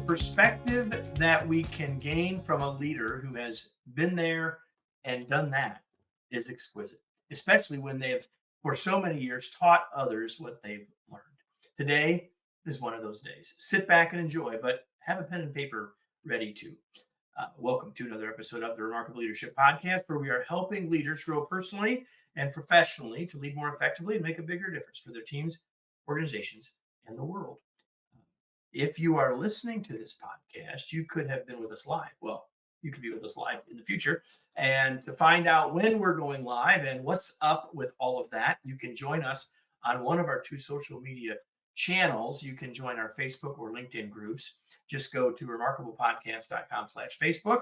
perspective that we can gain from a leader who has been there and done that is exquisite, especially when they have, for so many years, taught others what they've learned. Today is one of those days. Sit back and enjoy, but have a pen and paper ready to. Welcome to another episode of the Remarkable Leadership Podcast, where we are helping leaders grow personally and professionally to lead more effectively and make a bigger difference for their teams, organizations, and the world. If you are listening to this podcast, you could have been with us live. Well, you could be with us live in the future. And to find out when we're going live and what's up with all of that, you can join us on one of our two social media channels. You can join our Facebook or LinkedIn groups. Just go to remarkablepodcast.com/Facebook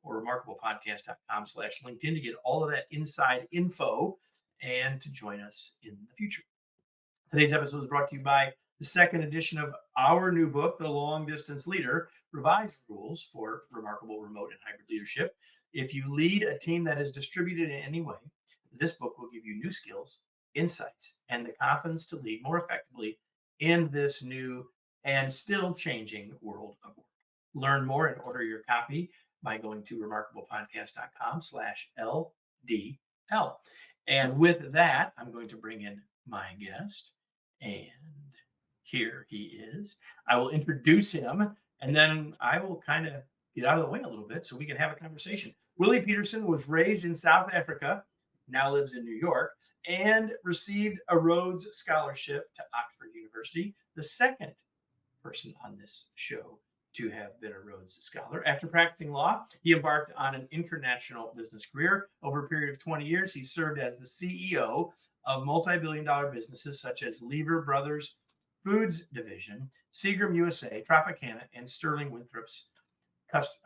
or remarkablepodcast.com/LinkedIn to get all of that inside info and to join us in the future. Today's episode is brought to you by the second edition of our new book, The Long Distance Leader, Revised Rules for Remarkable Remote and Hybrid Leadership. If you lead a team that is distributed in any way, this book will give you new skills, insights, and the confidence to lead more effectively in this new and still changing world of work. Learn more and order your copy by going to remarkablepodcast.com/LDL. And with that, I'm going to bring in my guest, and here he is. I will introduce him, and then I will kind of get out of the way a little bit so we can have a conversation. Willie Pietersen was raised in South Africa, now lives in New York, and received a Rhodes Scholarship to Oxford University, the second person on this show to have been a Rhodes Scholar. After practicing law, he embarked on an international business career. Over a period of 20 years, he served as the CEO of multi-billion-dollar businesses such as Lever Brothers Foods Division, Seagram USA, Tropicana, and Sterling Winthrop's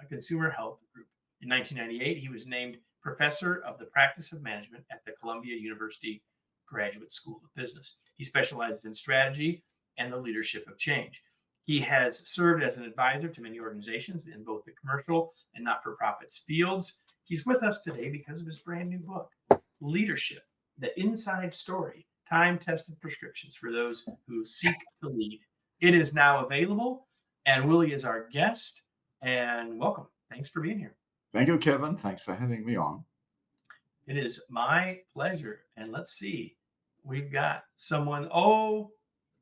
Consumer Health Group. In 1998, he was named Professor of the Practice of Management at the Columbia University Graduate School of Business. He specializes in strategy and the leadership of change. He has served as an advisor to many organizations in both the commercial and not-for-profits fields. He's with us today because of his brand new book, Leadership, The Inside Story, Time-Tested Prescriptions for Those Who Seek to Lead. It is now available, and Willie is our guest. And welcome. Thanks for being here. Thank you, Kevin. Thanks for having me on. It is my pleasure. And let's see. We've got someone. Oh,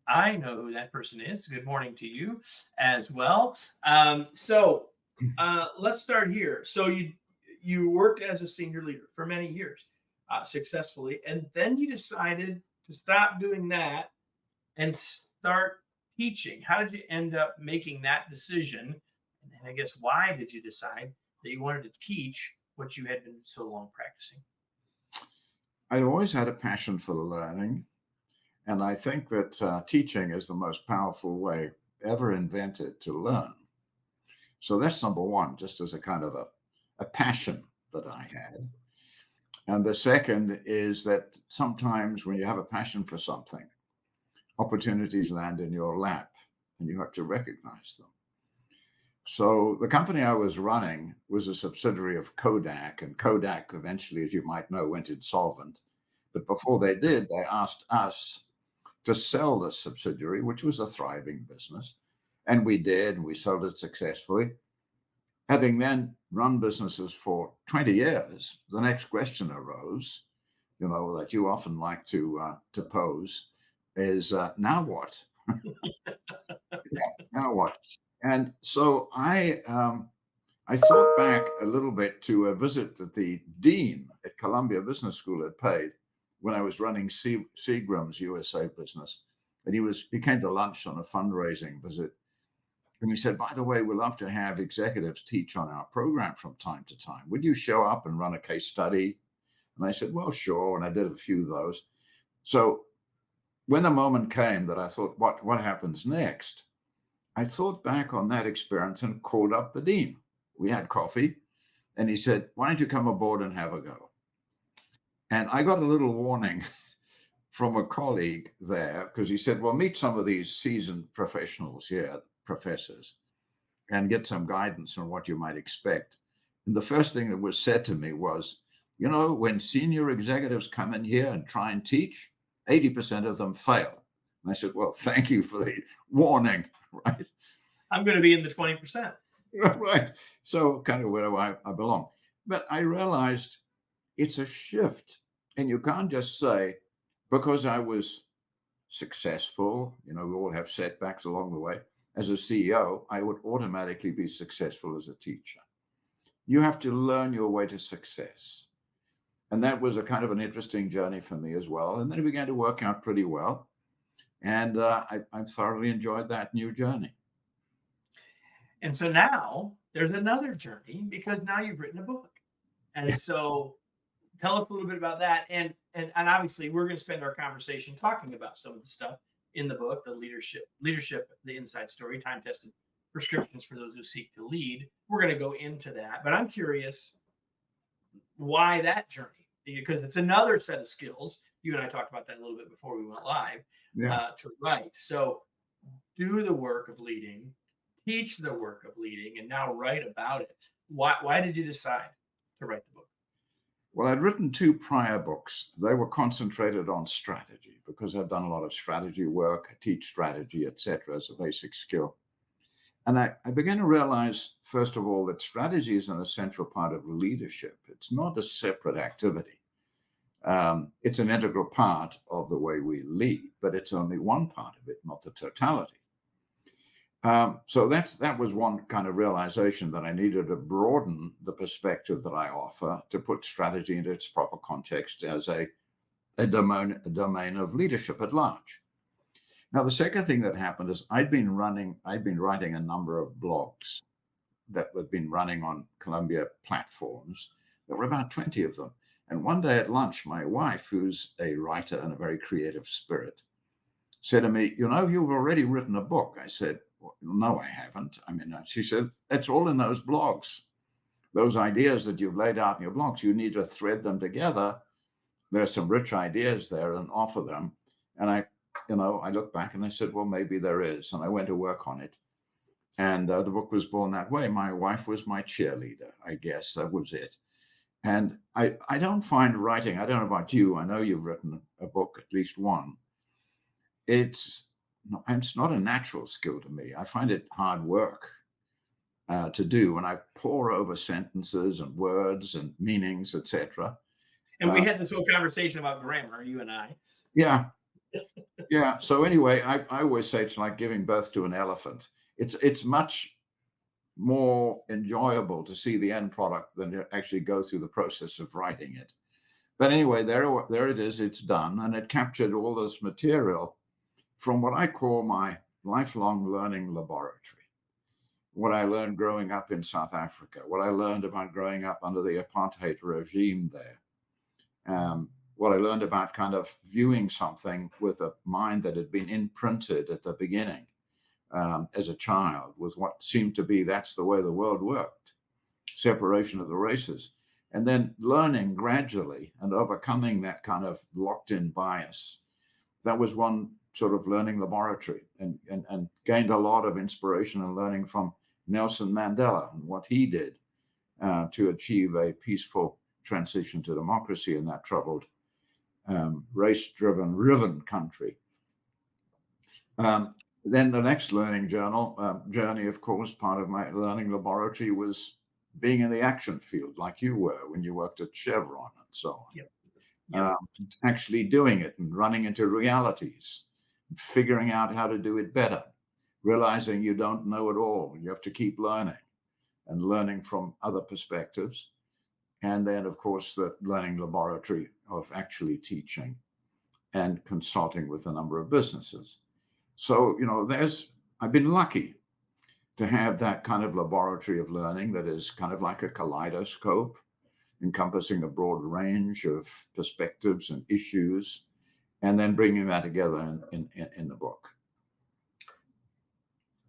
I know who that person is. Good morning to you as well. So let's start here. So you worked as a senior leader for many years successfully, and then you decided to stop doing that and start teaching. How did you end up making that decision? And I guess, why did you decide that you wanted to teach what you had been so long practicing? I'd always had a passion for learning, and I think that teaching is the most powerful way ever invented to learn. So that's number one, just as a kind of a passion that I had. And the second is that sometimes when you have a passion for something, opportunities land in your lap and you have to recognize them. So the company I was running was a subsidiary of Kodak, and Kodak eventually, as you might know, went insolvent. But before they did, they asked us to sell the subsidiary, which was a thriving business. And we did, and we sold it successfully. Having then run businesses for 20 years, the next question arose, that you often like to pose, is now what? Now what? And so I thought back a little bit to a visit that the dean at Columbia Business School had paid when I was running Seagram's USA business. And he came to lunch on a fundraising visit. And he said, by the way, we'd love to have executives teach on our program from time to time. Would you show up and run a case study? And I said, well, sure. And I did a few of those. So when the moment came that I thought, what happens next? I thought back on that experience and called up the dean. We had coffee, and he said, why don't you come aboard and have a go? And I got a little warning from a colleague there, because he said, well, meet some of these seasoned professionals here, professors, and get some guidance on what you might expect. And the first thing that was said to me was, when senior executives come in here and try and teach, 80% of them fail. And I said, well, thank you for the warning, right? I'm going to be in the 20%. Right. So kind of where I belong. But I realized it's a shift. And you can't just say, because I was successful, we all have setbacks along the way. As a CEO, I would automatically be successful as a teacher. You have to learn your way to success. And that was a kind of an interesting journey for me as well. And then it began to work out pretty well. And I thoroughly enjoyed that new journey. And so now there's another journey because now you've written a book. And so tell us a little bit about that. And obviously we're going to spend our conversation talking about some of the stuff in the book, the leadership, the inside story, time tested prescriptions for those who seek to lead. We're going to go into that. But I'm curious why that journey, because it's another set of skills. You and I talked about that a little bit before we went live. To write. So do the work of leading, teach the work of leading, and now write about it. Why did you decide to write the book? Well, I'd written 2 prior books. They were concentrated on strategy because I've done a lot of strategy work. I teach strategy, etc., as a basic skill. And I began to realize, first of all, that strategy is an essential part of leadership. It's not a separate activity. It's an integral part of the way we lead, but it's only one part of it, not the totality. So that was one kind of realization, that I needed to broaden the perspective that I offer to put strategy into its proper context as a domain of leadership at large. Now, the second thing that happened is I'd been writing a number of blogs that had been running on Columbia platforms. There were about 20 of them. And one day at lunch, my wife, who's a writer and a very creative spirit, said to me, you've already written a book. I said, well, no, I haven't. She said, that's all in those blogs. Those ideas that you've laid out in your blogs, you need to thread them together. There are some rich ideas there, and offer them. And I looked back and I said, well, maybe there is. And I went to work on it. And the book was born that way. My wife was my cheerleader, I guess. That was it. And I don't find writing, I don't know about you, I know you've written a book, at least one. It's not a natural skill to me. I find it hard work to do when I pore over sentences and words and meanings, etc. And we had this whole conversation about grammar, you and I. Yeah. Yeah. So anyway, I always say it's like giving birth to an elephant. It's much more enjoyable to see the end product than to actually go through the process of writing it. But anyway, there it is. It's done. And it captured all this material from what I call my lifelong learning laboratory. What I learned growing up in South Africa, what I learned about growing up under the apartheid regime there, what I learned about kind of viewing something with a mind that had been imprinted at the beginning as a child, was what seemed to be that's the way the world worked, separation of the races, and then learning gradually and overcoming that kind of locked-in bias. That was one sort of learning laboratory, and gained a lot of inspiration and learning from Nelson Mandela and what he did to achieve a peaceful transition to democracy in that troubled, race-driven country. Then the next learning journey, of course, part of my learning laboratory was being in the action field like you were when you worked at Chevron and so on. Yep. Actually doing it and running into realities, figuring out how to do it better, realizing you don't know it all. You have to keep learning and learning from other perspectives. And then, of course, the learning laboratory of actually teaching and consulting with a number of businesses. So, I've been lucky to have that kind of laboratory of learning that is kind of like a kaleidoscope, encompassing a broad range of perspectives and issues, and then bringing that together in the book.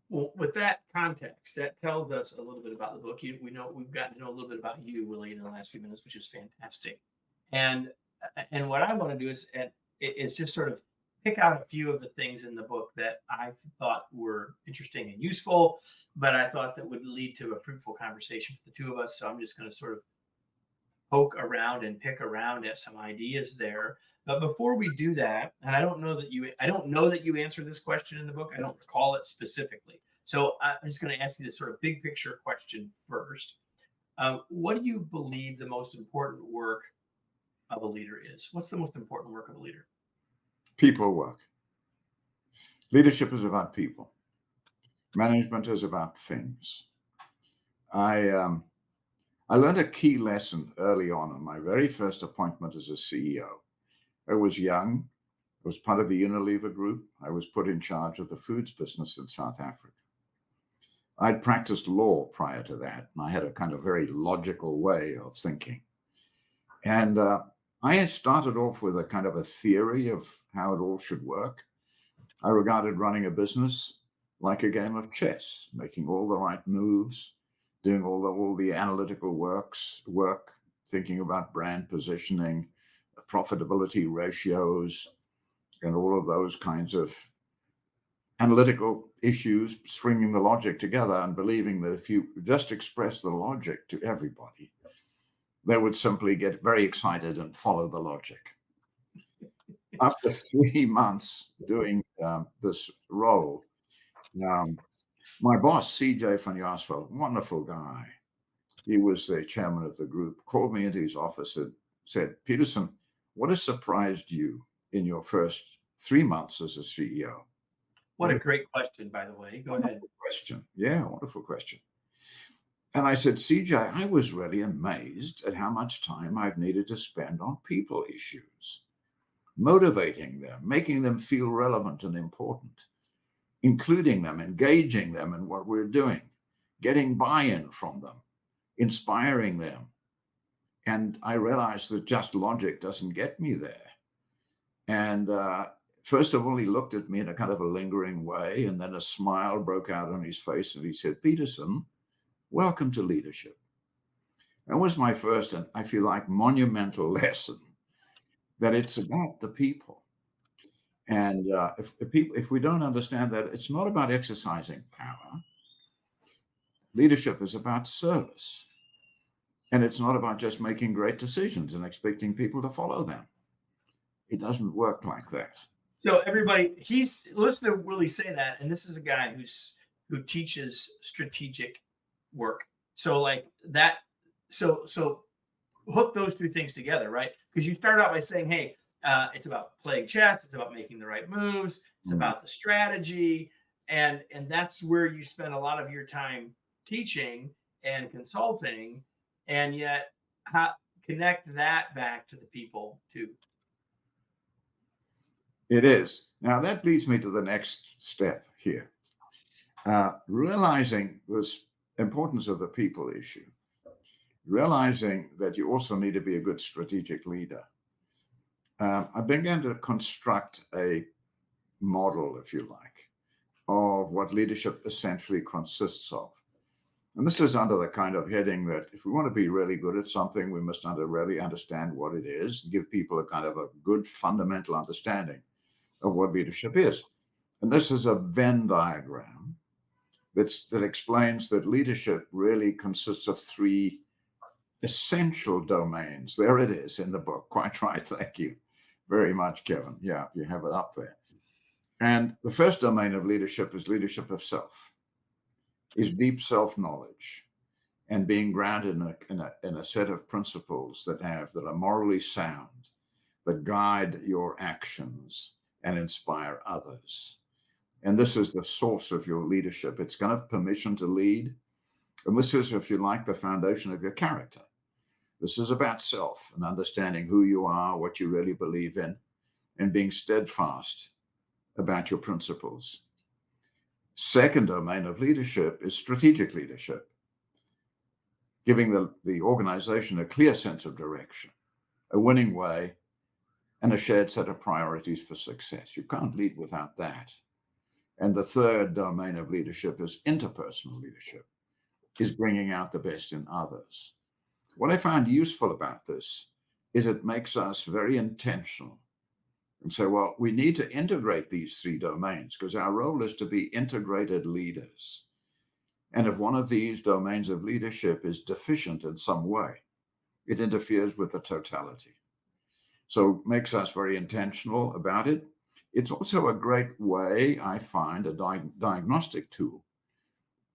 Well, with that context, that tells us a little bit about the book. We've gotten to know a little bit about you, Willie, in the last few minutes, which is fantastic. And what I want to do is just sort of pick out a few of the things in the book that I thought were interesting and useful, but I thought that would lead to a fruitful conversation for the two of us. So I'm just going to sort of poke around and pick around at some ideas there. But before we do that, and I don't know that you answered this question in the book. I don't recall it specifically, So I'm just going to ask you this sort of big picture question first. What do you believe the most important work of a leader is? What's the most important work of a leader? People work. Leadership is about people. Management is about things. I I learned a key lesson early on in my very first appointment as a CEO. I was young. I was part of the Unilever group. I was put in charge of the foods business in South Africa. I'd practiced law prior to that, and I had a kind of very logical way of thinking. And I had started off with a kind of a theory of how it all should work. I regarded running a business like a game of chess, making all the right moves, doing all the analytical work, thinking about brand positioning, profitability ratios, and all of those kinds of analytical issues, stringing the logic together and believing that if you just express the logic to everybody, they would simply get very excited and follow the logic. After 3 months doing this role, my boss, CJ van Jaarsveld, wonderful guy, he was the chairman of the group, called me into his office and said, Pietersen, what has surprised you in your first 3 months as a CEO? What a great question, by the way. Go ahead. Wonderful question. Yeah, wonderful question. And I said, CJ, I was really amazed at how much time I've needed to spend on people issues, motivating them, making them feel relevant and important, including them, engaging them in what we're doing, getting buy-in from them, inspiring them. And I realized that just logic doesn't get me there. And first of all, he looked at me in a kind of a lingering way, and then a smile broke out on his face, and he said, Pietersen, welcome to leadership. That was my first, and I feel like monumental lesson, that it's about the people. And if we don't understand that, it's not about exercising power. Leadership is about service. And it's not about just making great decisions and expecting people to follow them. It doesn't work like that. So everybody, listen to Willie say that, and this is a guy who teaches strategic work. So like that, so hook those two things together, right? Because you start out by saying, hey, it's about playing chess, it's about making the right moves, it's about the strategy, and that's where you spend a lot of your time teaching and consulting, and yet connect that back to the people too. It is. Now that leads me to the next step here. Realizing this importance of the people issue, realizing that you also need to be a good strategic leader. I began to construct a model, if you like, of what leadership essentially consists of. And this is under the kind of heading that if we want to be really good at something, we must really understand what it is, give people a kind of a good fundamental understanding of what leadership is. And this is a Venn diagram that explains that leadership really consists of three essential domains. There it is in the book. Quite right. Thank you very much, Kevin. Yeah, you have it up there. And the first domain of leadership is leadership of self, is deep self-knowledge and being grounded in a set of principles that are morally sound, that guide your actions and inspire others. And this is the source of your leadership. It's kind of permission to lead. And this is, if you like, the foundation of your character. This is about self and understanding who you are, what you really believe in, and being steadfast about your principles. Second domain of leadership is strategic leadership, giving the organization a clear sense of direction, a winning way, and a shared set of priorities for success. You can't lead without that. And the third domain of leadership is interpersonal leadership, is bringing out the best in others. What I found useful about this is it makes us very intentional and say, well, we need to integrate these three domains because our role is to be integrated leaders. And if one of these domains of leadership is deficient in some way, it interferes with the totality. So it makes us very intentional about it. It's also a great way, I find, a diagnostic tool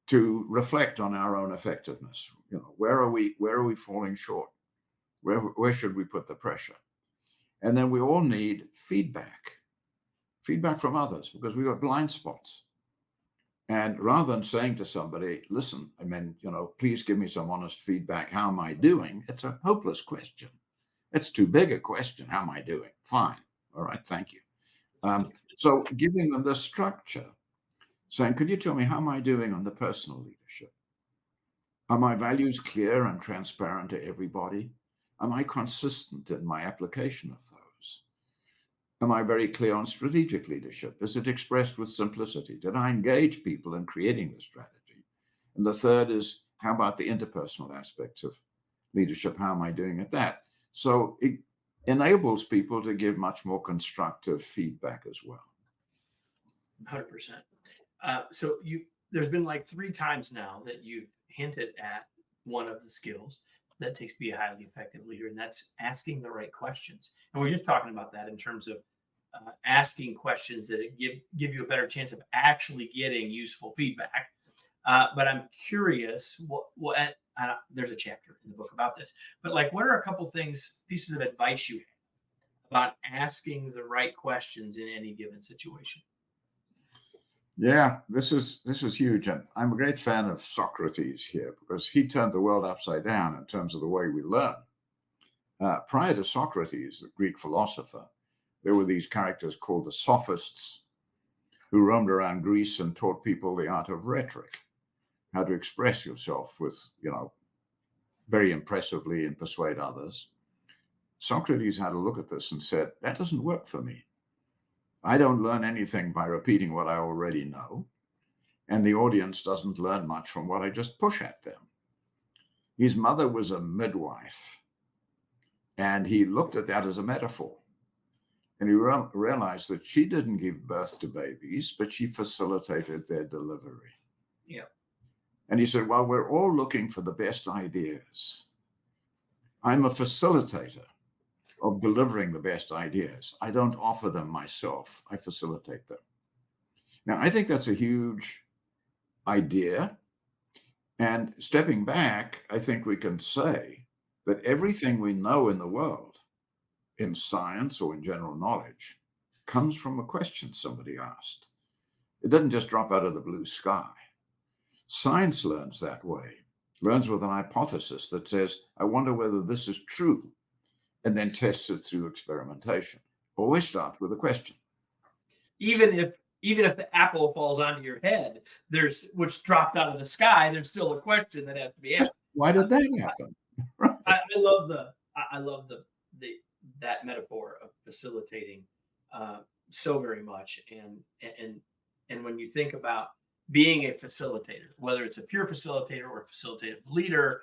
to reflect on our own effectiveness. Where are we falling short? Where should we put the pressure? And then we all need feedback from others, because we've got blind spots. And rather than saying to somebody, listen, please give me some honest feedback. How am I doing? It's a hopeless question. It's too big a question. How am I doing? Fine. All right. Thank you. So giving them the structure, saying, could you tell me, how am I doing on the personal leadership? Are my values clear and transparent to everybody? Am I consistent in my application of those? Am I very clear on strategic leadership? Is it expressed with simplicity? Did I engage people in creating the strategy? And the third is, how about the interpersonal aspects of leadership? How am I doing at that? So it enables people to give much more constructive feedback as well. 100%. So there's been like 3 times now that you've hinted at one of the skills that takes to be a highly effective leader, and that's asking the right questions. And we're just talking about that in terms of asking questions that give you a better chance of actually getting useful feedback. But I'm curious, there's a chapter in the book about this, but like, what are a couple pieces of advice you have about asking the right questions in any given situation? Yeah, this is huge. And I'm a great fan of Socrates here, because he turned the world upside down in terms of the way we learn. Prior to Socrates, the Greek philosopher, there were these characters called the sophists, who roamed around Greece and taught people the art of rhetoric, how to express yourself with, very impressively and persuade others. Socrates had a look at this and said, that doesn't work for me. I don't learn anything by repeating what I already know, and the audience doesn't learn much from what I just push at them. His mother was a midwife, and he looked at that as a metaphor. And he realized that she didn't give birth to babies, but she facilitated their delivery. Yeah. And he said, well, we're all looking for the best ideas. I'm a facilitator of delivering the best ideas. I don't offer them myself. I facilitate them. Now, I think that's a huge idea. And stepping back, I think we can say that everything we know in the world, in science or in general knowledge, comes from a question somebody asked. It doesn't just drop out of the blue sky. Science learns that way, learns with an hypothesis that says, I wonder whether this is true, and then tests it through experimentation. Always start with a question. Even if the apple falls onto your head, which dropped out of the sky, there's still a question that has to be answered. Why did that happen? I love that metaphor of facilitating so very much. And when you think about being a facilitator, whether it's a pure facilitator or a facilitative leader,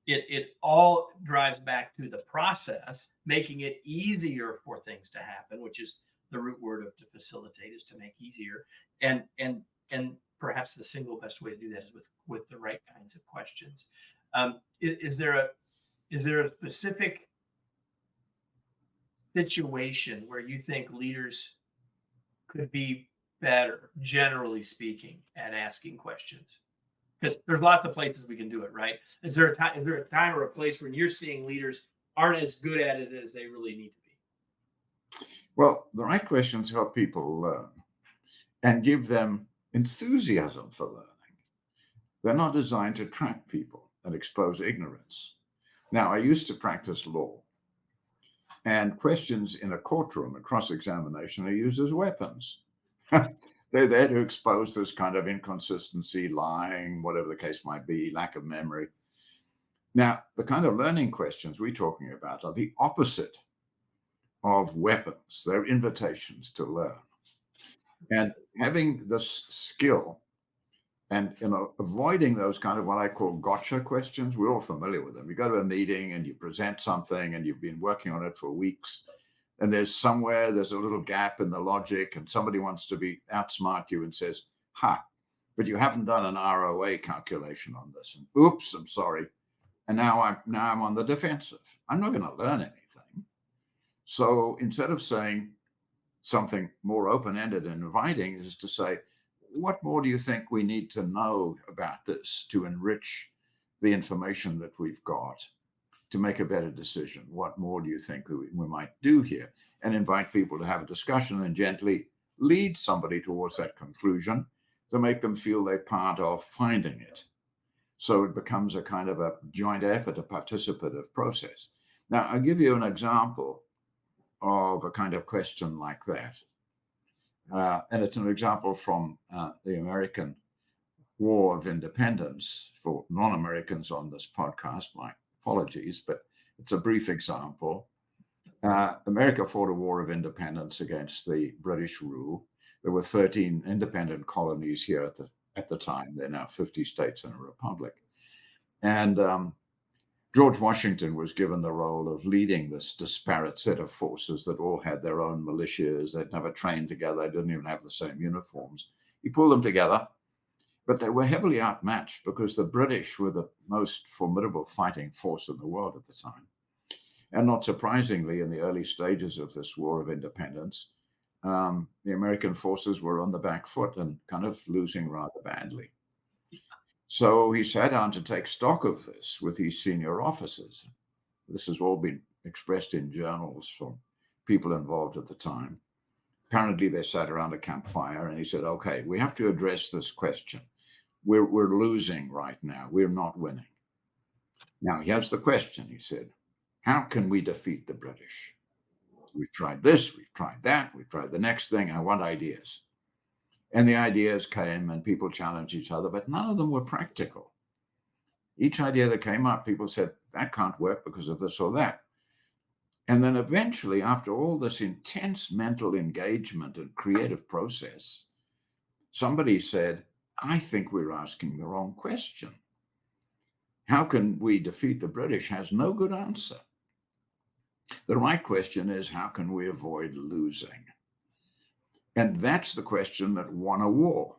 it all drives back to the process, making it easier for things to happen, which is the root word of to facilitate, is to make easier. And perhaps the single best way to do that is with the right kinds of questions. Is there a specific situation where you think leaders could be better, generally speaking, at asking questions? Because there's lots of places we can do it, right? Is there a time or a place when you're seeing leaders aren't as good at it as they really need to be? Well, the right questions help people learn and give them enthusiasm for learning. They're not designed to trap people and expose ignorance. Now, I used to practice law, and questions in a courtroom, a cross-examination, are used as weapons. They're there to expose this kind of inconsistency, lying, whatever the case might be, lack of memory. Now, the kind of learning questions we're talking about are the opposite of weapons. They're invitations to learn. And having this skill and avoiding those kind of what I call gotcha questions, we're all familiar with them. You go to a meeting and you present something and you've been working on it for weeks, and there's a little gap in the logic, and somebody wants to outsmart you and says, but you haven't done an ROA calculation on this. And oops, I'm sorry. And now I'm on the defensive. I'm not going to learn anything. So instead of saying something more open-ended and inviting, is to say, what more do you think we need to know about this to enrich the information that we've got to make a better decision? What more do you think that we might do here? And invite people to have a discussion and gently lead somebody towards that conclusion to make them feel they're part of finding it. So it becomes a kind of a joint effort, a participative process. Now, I'll give you an example of a kind of question like that. And it's an example from the American War of Independence. For non-Americans on this podcast, my apologies, but it's a brief example. America fought a war of independence against the British rule. There were 13 independent colonies here at the time. There are now 50 states and a republic. And George Washington was given the role of leading this disparate set of forces that all had their own militias. They'd never trained together. They didn't even have the same uniforms. He pulled them together, but they were heavily outmatched because the British were the most formidable fighting force in the world at the time. And not surprisingly, in the early stages of this War of Independence, the American forces were on the back foot and kind of losing rather badly. So he sat down to take stock of this with his senior officers. This has all been expressed in journals from people involved at the time. Apparently, they sat around a campfire and he said, okay, we have to address this question. We're losing right now. We're not winning. Now, here's the question, he said. How can we defeat the British? We've tried this, we've tried that, we've tried the next thing. I want ideas. And the ideas came and people challenged each other, but none of them were practical. Each idea that came up, people said, that can't work because of this or that. And then eventually, after all this intense mental engagement and creative process, somebody said, I think we're asking the wrong question. How can we defeat the British has no good answer. The right question is, how can we avoid losing? And that's the question that won a war,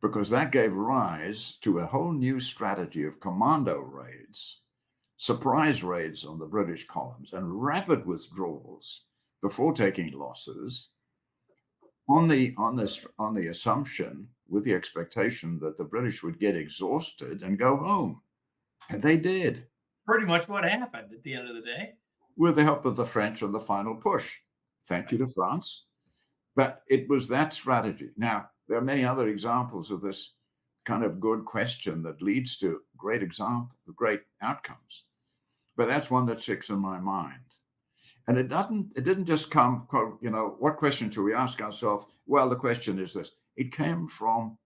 because that gave rise to a whole new strategy of commando raids, surprise raids on the British columns, and rapid withdrawals before taking losses on the assumption, with the expectation that the British would get exhausted and go home. And they did. Pretty much what happened at the end of the day. With the help of the French on the final push. Thank you to France. But it was that strategy. Now, there are many other examples of this kind of good question that leads to great outcomes. But that's one that sticks in my mind. And it didn't just come, what question should we ask ourselves? Well, the question is this. It came from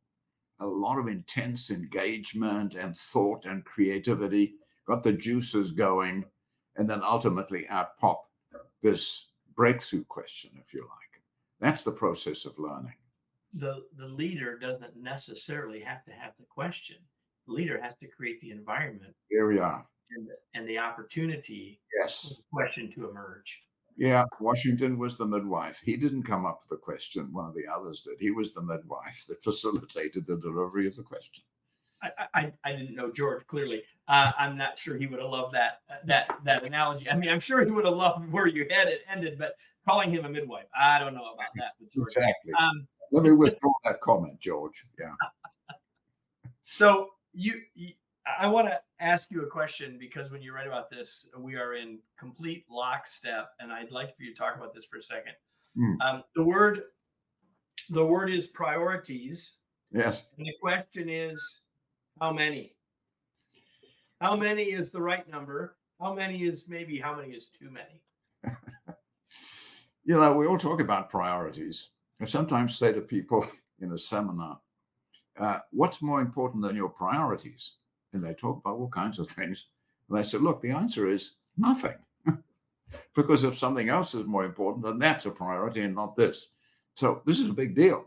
a lot of intense engagement and thought and creativity, got the juices going, and then ultimately out pop this breakthrough question, if you like. That's the process of learning. The leader doesn't necessarily have to have the question. The leader has to create the environment. Here we are. And the opportunity yes. for the question to emerge. Yeah, Washington was the midwife. He didn't come up with the question. One of the others did. He was the midwife that facilitated the delivery of the question. I didn't know George clearly. I'm not sure he would have loved that analogy. I mean, I'm sure he would have loved where you had it ended, but calling him a midwife, I don't know about that with George. Exactly. Let me withdraw that comment, George. Yeah. So I want to ask you a question, because when you write about this, we are in complete lockstep, and I'd like for you to talk about this for a second. The word is priorities. Yes. And the question is, how many? How many is the right number? How many is too many? We all talk about priorities. I sometimes say to people in a seminar, what's more important than your priorities? And they talk about all kinds of things. And I said, look, the answer is nothing. Because if something else is more important, then that's a priority and not this. So this is a big deal.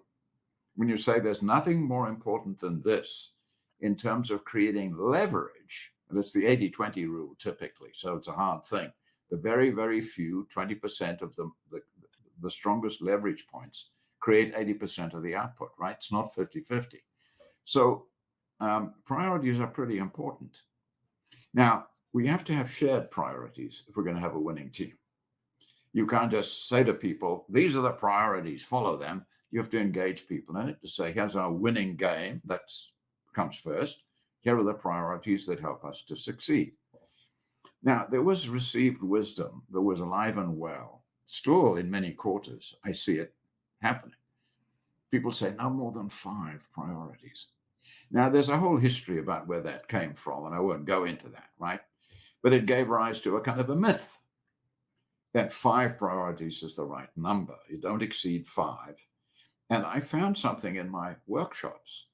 When you say there's nothing more important than this in terms of creating leverage, and it's the 80-20 rule typically, so it's a hard thing. The very, very few, 20% of the strongest leverage points create 80% of the output, right? It's not 50-50. So priorities are pretty important. Now, we have to have shared priorities if we're going to have a winning team. You can't just say to people, these are the priorities, follow them. You have to engage people in it to say, here's our winning game. That comes first. Here are the priorities that help us to succeed. Now, there was received wisdom that was alive and well. Still, in many quarters, I see it happening. People say no more than 5 priorities. Now, there's a whole history about where that came from, and I won't go into that, right? But it gave rise to a kind of a myth that 5 priorities is the right number. You don't exceed 5. And I found something in my workshops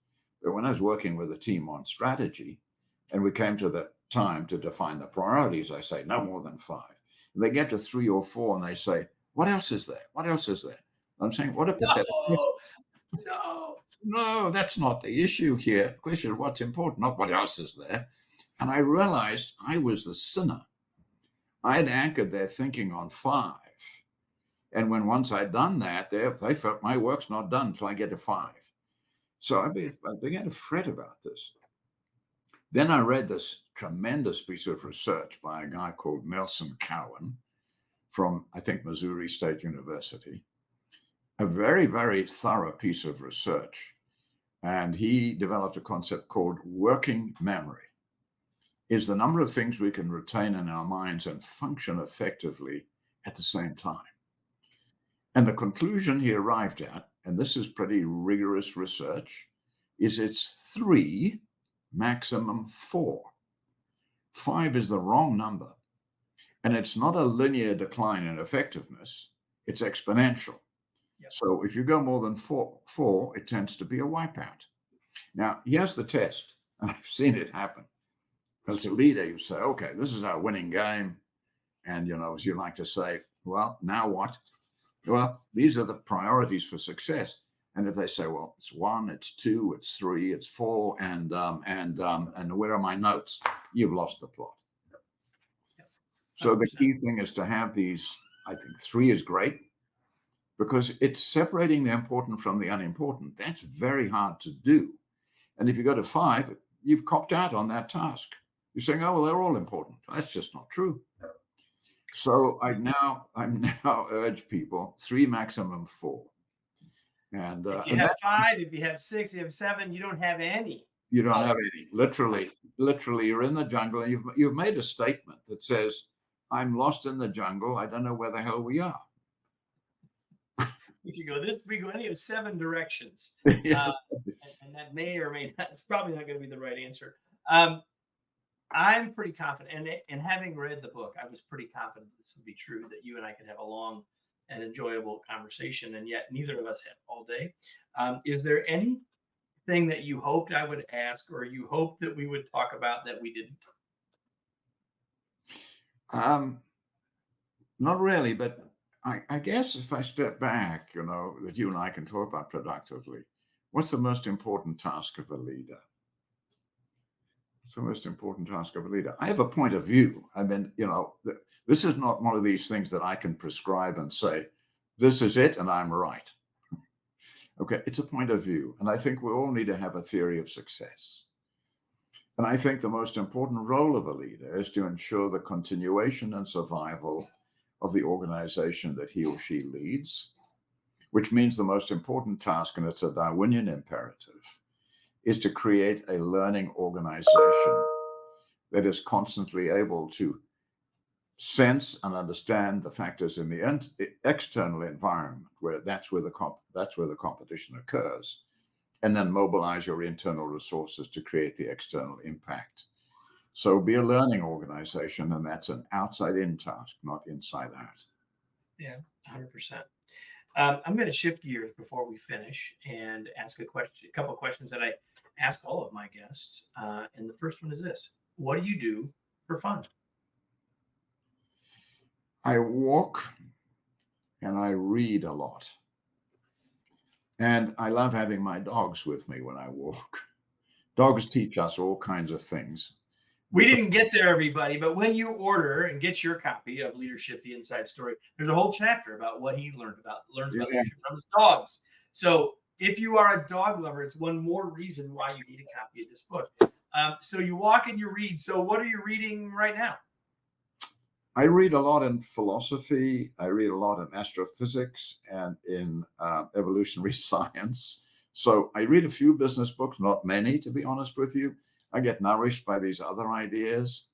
that when I was working with a team on strategy, and we came to the time to define the priorities, I say no more than 5. And they get to 3 or 4 and they say, what else is there? What else is there? I'm saying, what a pathetic. No. No, that's not the issue here. The question is what's important, not what else is there. And I realized I was the sinner. I had anchored their thinking on 5. And when once I'd done that, they felt my work's not done until I get to 5. So I began to fret about this. Then I read this tremendous piece of research by a guy called Nelson Cowan from, I think, Missouri State University. A very, very thorough piece of research. And he developed a concept called working memory. Is the number of things we can retain in our minds and function effectively at the same time. And the conclusion he arrived at, and this is pretty rigorous research, is it's 3, maximum 4. 5 is the wrong number. And it's not a linear decline in effectiveness, it's exponential. Yep. So if you go more than 4, it tends to be a wipeout. Now, here's the test, and I've seen it happen. As a leader, you say, okay, this is our winning game. And, as you like to say, well, now what? Well, these are the priorities for success. And if they say, well, it's 1, it's 2, it's 3, it's 4, and where are my notes? You've lost the plot. So the key thing is to have these, I think 3 is great because it's separating the important from the unimportant. That's very hard to do. And if you go to 5, you've copped out on that task. You're saying, oh, well, they're all important. That's just not true. So I now urge people 3, maximum 4. And if you have 5, if you have 6, if you have 7, you don't have any. You don't have any. Literally, you're in the jungle, and you've made a statement that says, "I'm lost in the jungle. I don't know where the hell we are." If you go this, we go any of 7 directions, Yes. and that may or may not. It's probably not going to be the right answer. I'm pretty confident, and having read the book, I was pretty confident this would be true, that you and I could have a long and enjoyable conversation, and yet neither of us have all day. Is there anything that you hoped I would ask, or you hoped that we would talk about that we didn't? Not really, but I guess if I step back, that you and I can talk about productively, what's the most important task of a leader? It's the most important task of a leader. I have a point of view. I mean, this is not one of these things that I can prescribe and say, this is it and I'm right. Okay, it's a point of view. And I think we all need to have a theory of success. And I think the most important role of a leader is to ensure the continuation and survival of the organization that he or she leads, which means the most important task, and it's a Darwinian imperative, is to create a learning organization that is constantly able to sense and understand the factors in the external environment, where that's where the competition occurs, and then mobilize your internal resources to create the external impact. So be a learning organization, and that's an outside-in task, not inside-out. Yeah, 100%. I'm going to shift gears before we finish and ask a couple of questions that I ask all of my guests. And the first one is this: what do you do for fun? I walk and I read a lot. And I love having my dogs with me when I walk. Dogs teach us all kinds of things. We didn't get there, everybody, but when you order and get your copy of Leadership, The Inside Story, there's a whole chapter about what he learns about leadership from his dogs. So if you are a dog lover, it's one more reason why you need a copy of this book. So you walk and you read. So what are you reading right now? I read a lot in philosophy. I read a lot in astrophysics and in evolutionary science. So I read a few business books, not many, to be honest with you. I get nourished by these other ideas.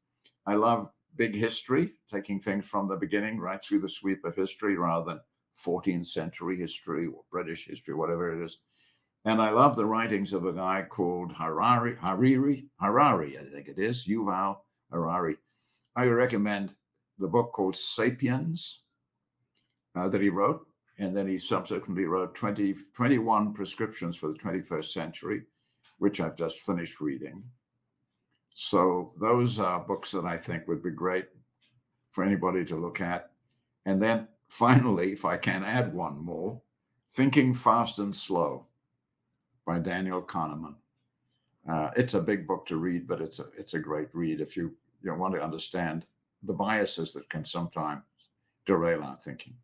I love big history, taking things from the beginning right through the sweep of history rather than 14th century history or British history, whatever it is. And I love the writings of a guy called Harari, I think it is, Yuval Harari. I recommend the book called Sapiens that he wrote. And then he subsequently wrote 21 prescriptions for the 21st century, which I've just finished reading. So those are books that I think would be great for anybody to look at. And then finally, if I can add one more, Thinking Fast and Slow by Daniel Kahneman. It's a big book to read, but it's a great read if you want to understand the biases that can sometimes derail our thinking.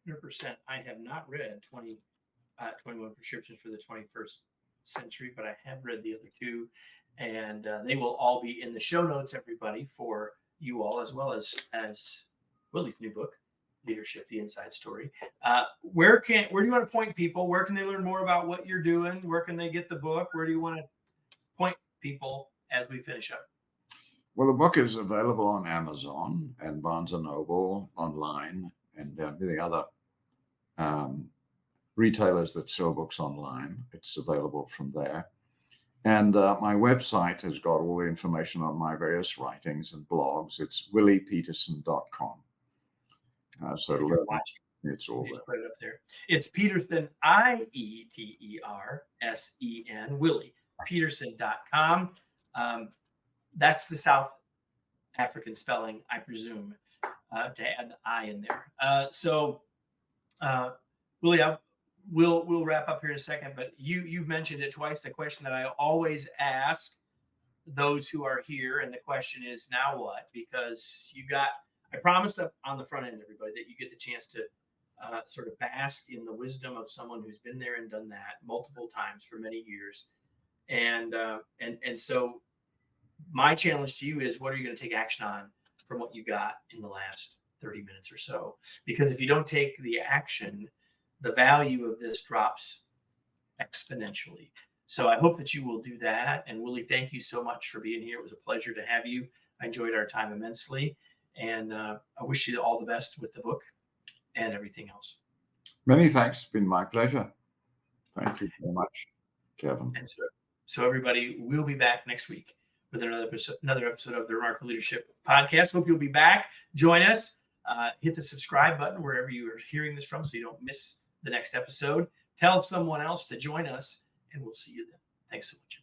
100%. I have not read 21 prescriptions for the 21st century, but I have read the other two, and they will all be in the show notes, everybody, for you all, as well as Willie's new book, Leadership: The Inside Story. Where do you want to point people? Where can they learn more about what you're doing? Where can they get the book? Where do you want to point people as we finish up? Well, the book is available on Amazon and Barnes & Noble online, and the other retailers that sell books online. It's available from there. And my website has got all the information on my various writings and blogs. It's williepietersen.com. So it's all there. Put it up there. It's Pietersen, Ietersen, Willie, Pietersen.com. That's the South African spelling, I presume, to add the I in there. Willie, we'll wrap up here in a second, but you've mentioned it twice, the question that I always ask those who are here, and the question is, now what? Because I promised up on the front end, everybody, that you get the chance to sort of bask in the wisdom of someone who's been there and done that multiple times for many years. And so my challenge to you is, what are you going to take action on from what you got in the last 30 minutes or so? Because if you don't take the action, the value of this drops exponentially. So I hope that you will do that. And Willie, thank you so much for being here. It was a pleasure to have you. I enjoyed our time immensely. And I wish you all the best with the book and everything else. Many thanks. It's been my pleasure. Thank you very much, Kevin. And so everybody, we'll be back next week with another episode of the Remarkable Leadership Podcast. Hope you'll be back. Join us. Hit the subscribe button wherever you are hearing this from so you don't miss the next episode. Tell someone else to join us, and we'll see you then. Thanks so much.